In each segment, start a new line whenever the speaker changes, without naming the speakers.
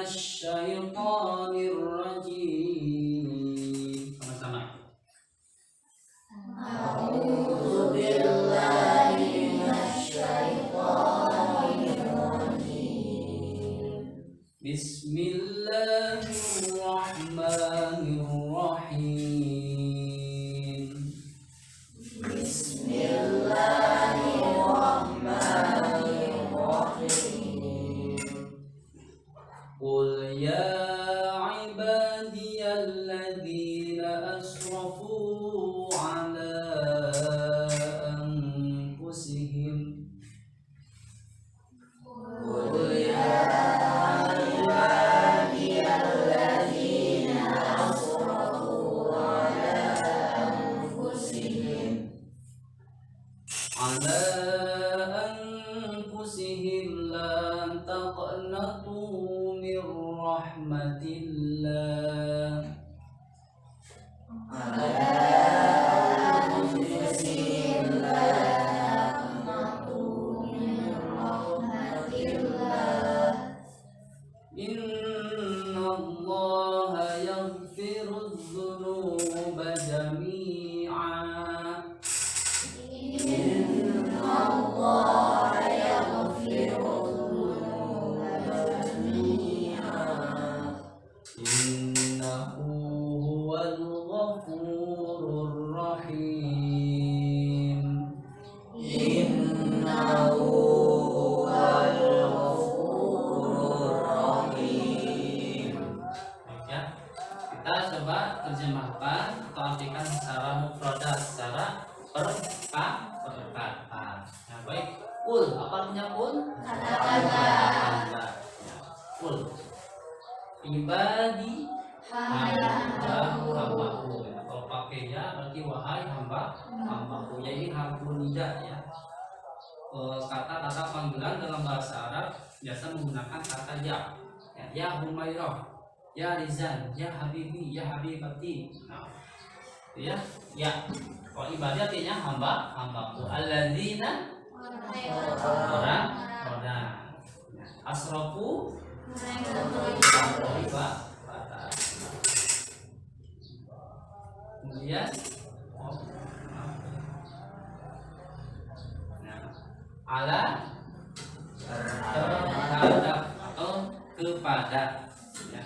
minasyaitonir rajim. Sama-sama.
A'udzu billahi minasyaitonir rajim.
Bismillahirrahmanirrahim.
Bismillahirrahmanirrahim.
Qul ya ibadiyalladzina asrafu ala anfusihim.
Qul ya ibadiyalladzina asrafu ala anfusihim.
Ala anfusihim la taqnatu min rahmatillah.
Ala anfusihim la taqnatu min rahmatillah.
Innallaha yaghfiru dzunuba jami'a.
Innallaha yaghfiru dzunuba jami'a.
Innahu huwal ghafurur rahim.
Innahu huwal ghafurur rahim.
Baik ya, kita coba terjemahkan atau artikan secara mufradat, secara perkataan. Nah, baik. Qul, apa artinya qul?
Katakanlah.
Ya, qul. Ibadi hambaku. Ya, kalau pakai ya berarti wahai hambaku. Ya, ini harfun nida ya. Kata-kata panggilan dalam bahasa Arab biasa menggunakan kata ya. Ya Humairah, ya Rizal, ya Habibi, ya Habibati. Nah, itu ya. Ya. Kalau ibadah artinya hambaku. Alladzina orang. Asrafu kemudian ala terhadap atau kepada ya.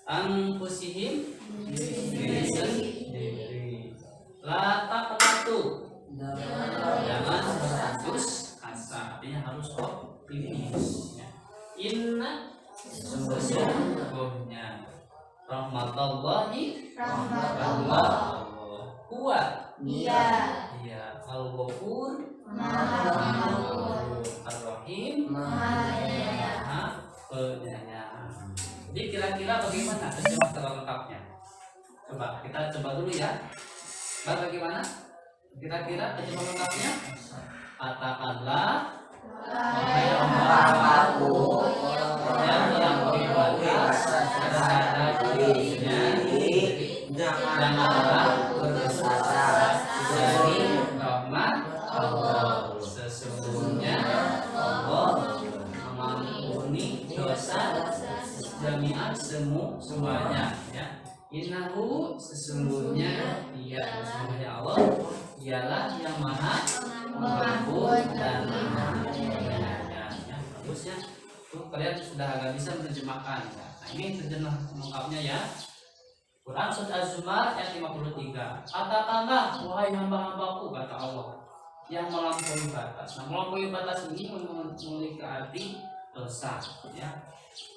Anfusihim diri sendiri. La taqnatu, jangan berputus asa, artinya harus optimis ya. Inna sesungguhnya rahmatullahi huwa
Dia
al-ghafur
Maha
ar-rahim
Maha
penyayang. Jadi kira-kira bagaimana terjemah secara lengkapnya? Coba kita coba dulu ya. Bagaimana? Kira-kira terjemah lengkapnya? Katakanlah wahai hambaku yang beribadah terhadap dirinya, janganlah berputus dari rahmat Allah. Sesungguhnya Allah mengampuni dosa jami'an semuanya ya. Innahu sesungguhnya sesungguhnya Allah ialah yang maha pengampun dan maha penyayang ya. Bagus ya. Tuh kalian sudah agak bisa menerjemahkan ya. Nah, ini terjemah lengkapnya ya. Quran Surat Az-Zumar ayat 53. Katakanlah wahai hamba-hambaku, kata Allah, yang melampaui batas. Nah, melampaui batas ini memiliki arti dosa ya.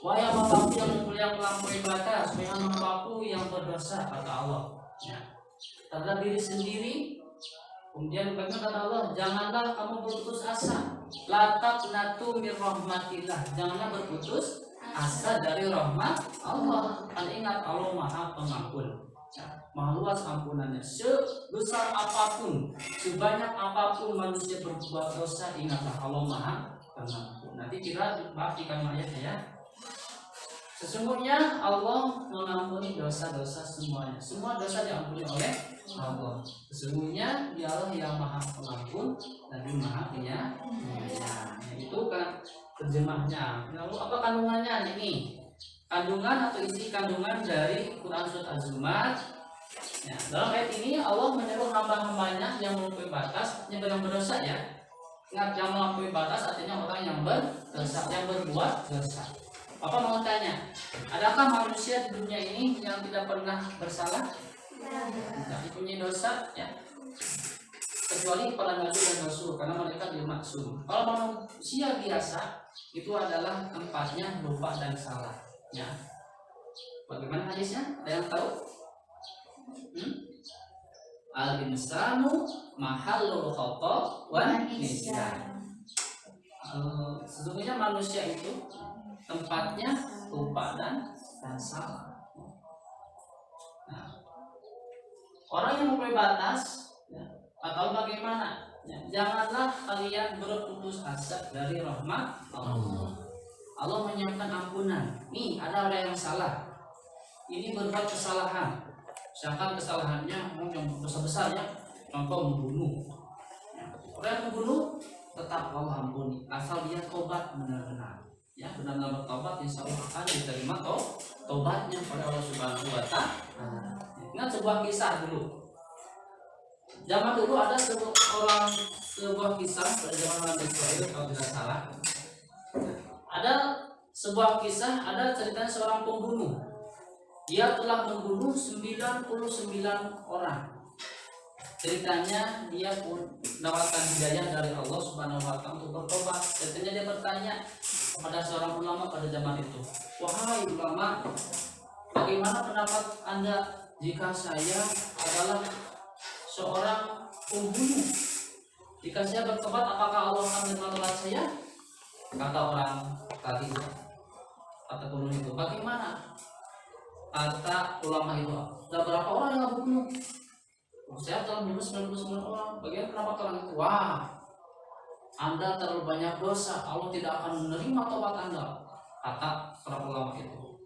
Wahai hamba-hambaku yang melampaui batas, wahai hamba-hambaku yang berdosa, kata Allah ya. Terhadap diri sendiri. Kemudian bagaimana kata Allah, janganlah kamu berputus asa. La taqnatu min rahmatillah, janganlah berputus asa dari rahmat Allah. Kan ingat Allah Maha Pengampun ya, Maha luas ampunannya. Sebesar apapun, sebanyak apapun manusia berbuat dosa, ingatlah Allah Maha Pengampun. Nanti kita perhatikan ayatnya ya. Sesungguhnya Allah mengampuni dosa-dosa semuanya. Semua dosa diampuni oleh Allah. Sesungguhnya Dialah yang Maha Pengampun dan Maha Penyayang. Itu kan terjemahnya. Lalu apa kandungannya ini? kandungan atau isi kandungan dari Quran Surat Az-Zumar. Ya, dalam ayat ini Allah menyuruh hamba-hambanya yang melampaui batas, yang berdosa ya. Ingat, yang melampaui batas artinya orang yang berdosa, yang berbuat dosa. Bapak mau tanya, adakah manusia di dunia ini yang tidak pernah bersalah? Tidak mempunyai dosa ya. Kecuali para nabi dan rasul, karena mereka dimaksum. Kalau manusia biasa itu adalah tempatnya lupa dan salah. Ya. Bagaimana hadisnya? Ada yang tahu? Al-insanu mahallul khata' wan nisyan. Sesungguhnya manusia itu tempatnya lupa dan salah. Nah, orang yang mempunyai batas ya, atau bagaimana? Ya, janganlah kalian berputus asa dari rahmat Allah. Allah menyiapkan ampunan. Nih, ada orang yang salah. Ini berbuat kesalahan. Misalkan kesalahannya yang besar-besarnya, contoh membunuh. Ya, orang yang membunuh tetap Allah ampuni, asal dia tobat benar-benar. Ya, benar-benar bertobat, insya Allah akan diterima tobatnya pada Allah Subhanahu Wa Ta'ala. Ingat sebuah kisah dulu. Zaman dulu ada sebuah kisah pada zaman Nabi Israel kalau tidak salah. Ada sebuah kisah, ada ceritanya seorang pembunuh. Dia telah membunuh 99 orang. Ceritanya dia pun mendapatkan hidayah dari Allah Subhanahu Wa Ta'ala untuk bertobat. Ceritanya dia bertanya kepada seorang ulama pada zaman itu, wahai ulama, bagaimana pendapat Anda jika saya adalah seorang pembunuh? Jika saya bertobat, apakah Allah akan menerima tobat saya? Kata orang tadi, kata pembunuh itu, bagaimana? Kata ulama itu, ada berapa orang yang bunuh? Saya telah membunuh 99 orang. Bagaimana pendapat orang itu? Wah, Anda terlalu banyak dosa, Allah tidak akan menerima tobat Anda. Kata para ulama itu.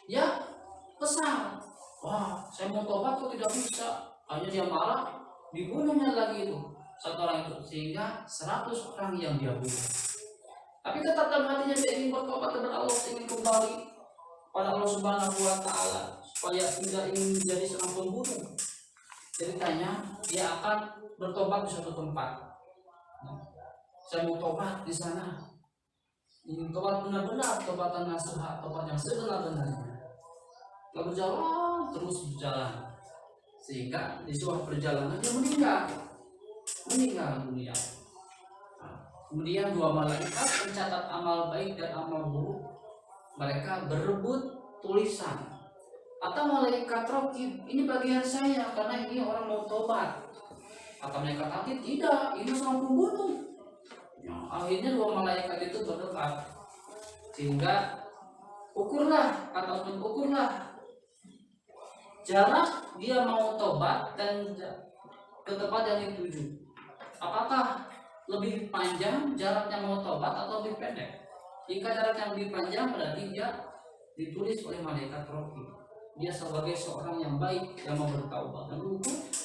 Ya, kesal. Wah, saya mau tobat kok tidak bisa. Hanya dia marah, dibunuhnya lagi itu satu orang itu, sehingga 100 orang yang dia bunuh. Tapi tetap dalam hatinya dia ingin bertobat kepada Allah, ingin kembali pada Allah Subhanahu Wa Ta'ala, supaya tidak ingin menjadi seorang pembunuh. Ceritanya dia akan bertobat di suatu tempat. Saya mau tobat di sana, ingin tobat benar-benar, tobatan nasuha, tobat yang sebenar-benarnya. Lalu berjalan terus berjalan, sehingga di sebuah perjalanan dia meninggal dunia. Kemudian dua malaikat pencatat amal baik dan amal buruk, mereka berebut tulisan. Kata malaikat Raqib, ini bagian saya karena ini orang mau tobat. Kata malaikat Atid, tidak, ini seorang pembunuh. Ya, akhirnya dua malaikat itu berdebat, sehingga ukurlah jarak dia mau tobat dan ke tempat yang dituju. Apakah lebih panjang jaraknya mau tobat atau lebih pendek? Jika jaraknya lebih panjang, berarti dia ditulis oleh malaikat Raqib. Dia sebagai seorang yang baik yang mau bertaubat, dan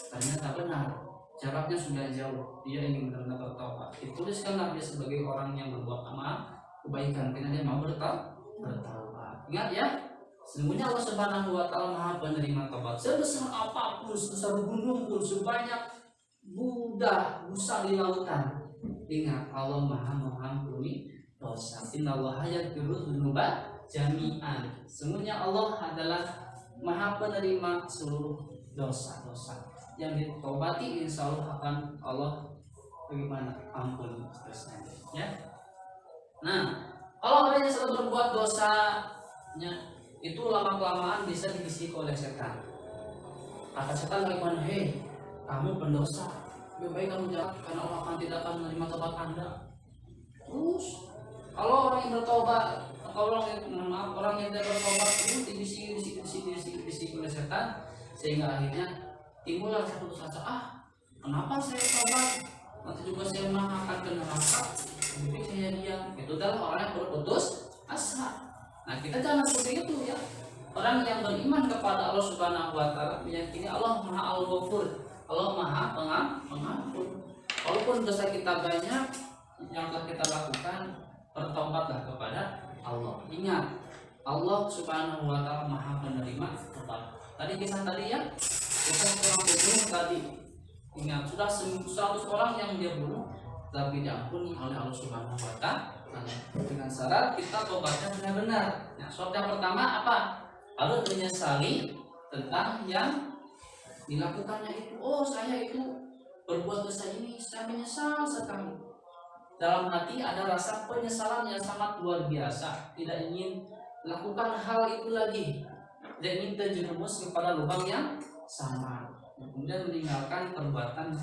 ternyata benar jaraknya sudah jauh, dia ingin benar-benar bertaubat. Dituliskanlah dia sebagai orang yang berbuat amal kebaikan karena dia mau bertaubat. Ingat ya, sesungguhnya Allah Subhanahu Wa Ta'ala Maha penerima taubat. Sebesar apapun, sebesar gunung pun, sebanyak busa di lautan, ingat Allah Maha mengampuni dosa. Innallaha yaghfiru dzunuba jami'an. Sesungguhnya Allah adalah Maha penerima seluruh dosa-dosa. Yang ditobati insya Allah akan Allah bagaimana ampun dosanya. Ya. Nah, kalau orang yang selalu berbuat dosanya itu lama-kelamaan bisa dibisiki oleh setan. Kata setan bagaimana? Hei, kamu pendosa, lebih baik kamu jangan, karena Allah akan tidak akan menerima tobat Anda. Terus kalau orang yang bertobat, orang yang tidak bertobat itu dibisiki oleh setan, sehingga akhirnya timbullah satu asa, kenapa saya tobat? Nanti juga saya akan ke neraka. Jadi saya diam. Itu adalah orang yang berputus asa. Nah, kita jangan seperti itu ya. Orang yang beriman kepada Allah Subhanahu Wa Ta'ala meyakini Allah Maha Al-Ghafur, Allah Maha Pengampun. Walaupun dosa kita banyak yang telah kita lakukan, bertobatlah kepada Allah. Ingat, Allah Subhanahu wa Ta'ala Maha Penerima Taubat. Tadi kisah tadi ya, kisah orang pembunuh tadi. Ingat, sudah 100 orang yang dia bunuh, tapi diampuni oleh Allah Subhanahu wa Ta'ala dengan syarat kita tobatnya benar-benar. Nah, syarat yang pertama apa? Harus menyesali tentang yang dilakukannya itu. Oh, saya itu berbuat dosa ini, saya menyesal sekali. Dalam hati ada rasa penyesalan yang sangat luar biasa, tidak ingin lakukan hal itu lagi, tidak ingin terjerumus kepada lubang yang sama, kemudian meninggalkan perbuatan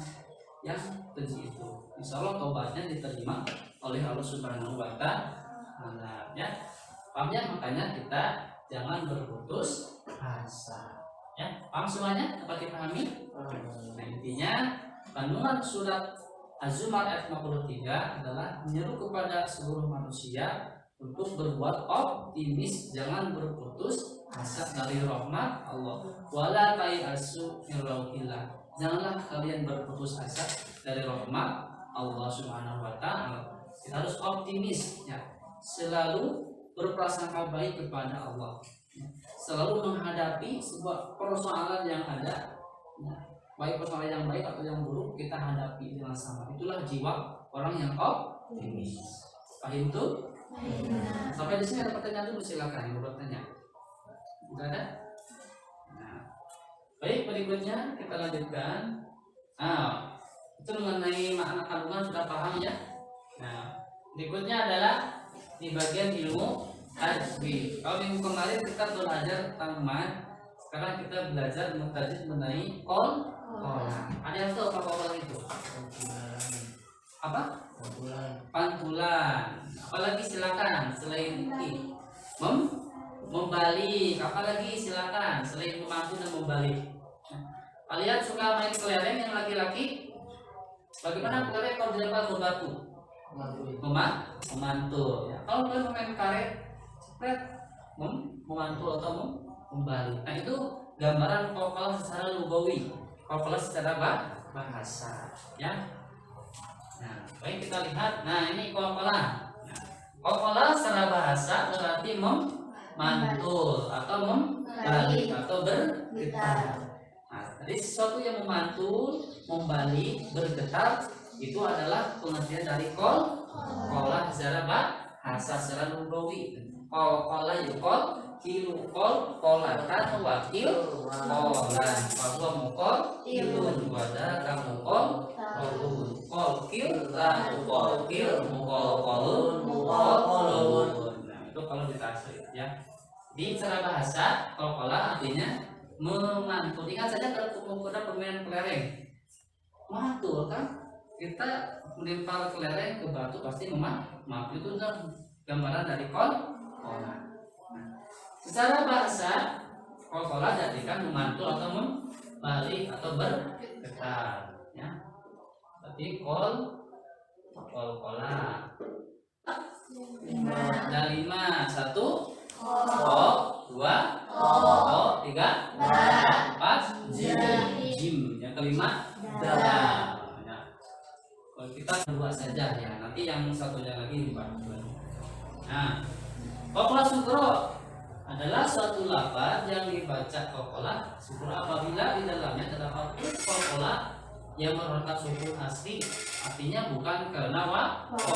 yang keji itu. Insya Allah taubatnya diterima oleh Allah Subhanahu wa Ta'ala. Ya, paham ya? Makanya kita jangan berputus asa. Ya, paham semuanya? Dapat dipahami? Nah, intinya kandungan surat Az-Zumar ayat 53 adalah menyeru kepada seluruh manusia untuk berbuat optimis, jangan berputus asa dari rahmat Allah. Wala tayasu min rauhillah. Janganlah kalian berputus asa dari rahmat Allah Subhanahu wa Ta'ala. Kita harus optimis ya. Selalu berprasangka baik kepada Allah. Selalu menghadapi sebuah persoalan yang ada. Ya, baik persoalan yang baik atau yang buruk kita hadapi dengan sama. Itulah jiwa orang yang optimis. Paham tuh? Sampai di sini ada pertanyaan dulu, silakan yang bertanya. Tidak ada? Nah, baik, berikutnya kita lanjutkan. Nah, itu mengenai makna kandungan sudah paham ya. Nah, berikutnya adalah di bagian ilmu tajwid. Kalau minggu kemarin kita belajar tentang mad, sekarang kita belajar tajwid mengenai qol. Ada yang tahu apa qol itu? Apa? Pantulan. Apalagi silakan selain ini membalik. Apalagi silakan selain memantun dan membalik. Kalian suka main kelereng yang laki-laki? Bagaimana kelereng kalau dilempar ke batu? Memantul. Ya. Kalau kalian main karet, memantul atau membalik. Nah itu gambaran qalqalah secara lugawi, qalqalah secara bahasa. Ya. Nah, baik kita lihat. Nah, ini qalqalah. Nah, qalqalah secara bahasa berarti memantul atau membalik atau bergetar. Nah, jadi sesuatu yang memantul, membalik, bergetar itu adalah pengertian dari qalqalah secara bahasa secara lugawi. Qalqalah yuqal kilu qalqalatan wakil qalan. Bahwa muqal ilun wada kamukol qalun. Qalqil la qalqil muqalqalun muqalqalun. Nah, itu kalau ditafsir ya. Di secara bahasa qalqalah artinya memantul. Ingat saja kalau kita permainan kelereng. Mantul kan? Kita melempar kelereng ke batu pasti memantul. Itu gambaran dari qalqalah. Secara bahasa qalqalah diartikan memantul atau membalik atau bergetar ya. Berarti qalqalah. Ada 5. 1 qa, 2 qa, 3 ba, 4 jim. Yang kelima dal. Ya. Kalau kita 2 saja ya. Nanti yang satunya lagi dibantu. Nah, qalqalah sugro adalah suatu lafaz yang dibaca qalqalah sugro apabila di dalamnya terdapat qalqalah yang merupakan sukun asli, artinya bukan karena wakoh.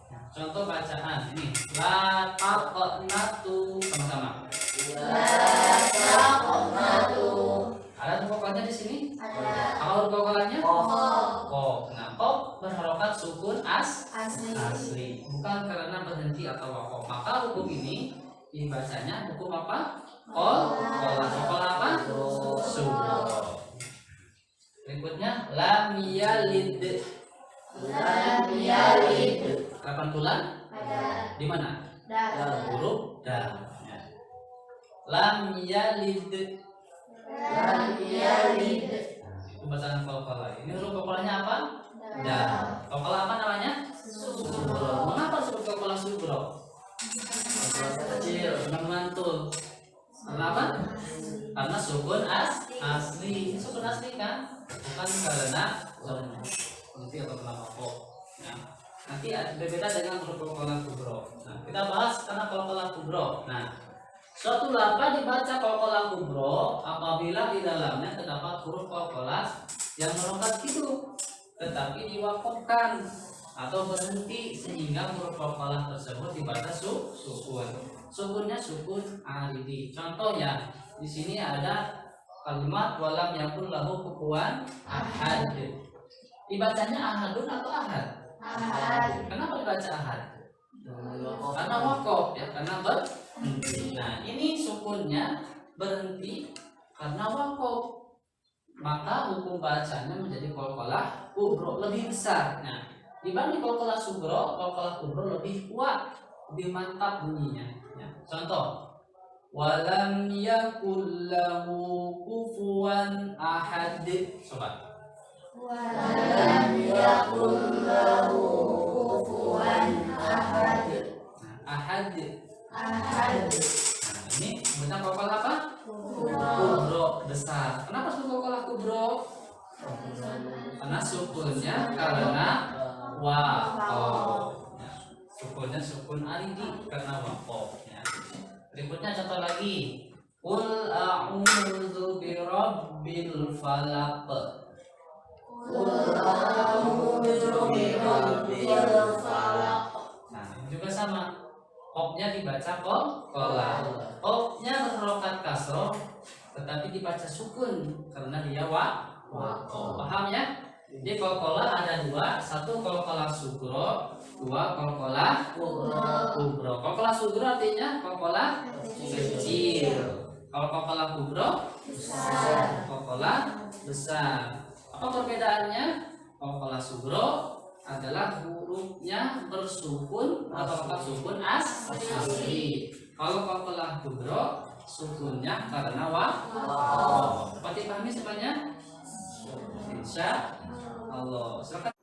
Nah, contoh bacaan ini la taqnatu sama-sama.
La taqnatu.
Ada pokoknya di sini?
Ada.
Apa pokoknya?
Ko.
Nah, ko berharokat sukun
Asli.
bukan karena berhenti atau wakoh. Maka hukum ini dibacanya hukum apa? Qalqalah apa? Sugro. Berikutnya lam yalid. Kapan tulan? Di mana? Huruf dal. Ya. Lam yalid. Itu bacaan qalqalah. Ini huruf qalqalahnya apa? Dal. Qalqalah apa namanya? Sugro. Mengapa disebut qalqalah sugro? Kecil, memantul. Kenapa? Karena sukun asli. Sukun asli kan? Bukan karena berhenti atau kenapa kok. Ya. Nanti berbeda dengan huruf qalqalah kubro. Nah, kita bahas karena qalqalah kubro. Nah, suatu lafaz dibaca qalqalah kubro apabila di dalamnya terdapat huruf qalqalah yang merokat itu, tetapi diwakafkan atau berhenti sehingga huruf qalqalah tersebut dibaca sukun. Sukunnya sukun aridi. Contohnya di sini ada kalimat walam yakun lahu kufuwan ahad. Dibacanya ahadun atau ahad?
Ahad.
Kenapa dibaca ahad? Karena wakaf ya, karena berhenti. Nah, ini sukunnya berhenti karena wakaf. Maka hukum bacanya menjadi qalqalah kubro, lebih besar. Nah, dibanding qalqalah sugro, qalqalah kubro lebih kuat, lebih mantap bunyinya. Ya. Contoh, walam yakul lahu kufuwan ahad. Sobat.
Walam yakun lahu kufuwan ahad.
Nah, ahad.
Ahad.
Nah, ini sebenarnya qalqalah apa?
Kubro.
Kubro besar. Kenapa disebut qalqalah kubro? Karena sukunnya karena waqaf. Ya, sukunnya sukun aridi karena waqaf. Ya. Berikutnya contoh lagi. Qul a'udzu birabbil falaq.
Qul a'udzu birabbil falaq.
Nah, ini juga sama. Qafnya dibaca qalqalah. Qafnya berharokat kasroh tetapi dibaca sukun karena dia waqaf. Paham ya? Jadi qalqalah ada dua, satu qalqalah sugro, dua qalqalah kubro. Qalqalah sugro artinya qalqalah kecil. Kalau qalqalah kubro
Besar.
qalqalah besar. Apa perbedaannya? Qalqalah sugro adalah hurufnya bersukun atau sukun asli. Kalau qalqalah kubro sukunnya karena waqaf. Dapat dipahami semuanya? Insya Allah. Silakan.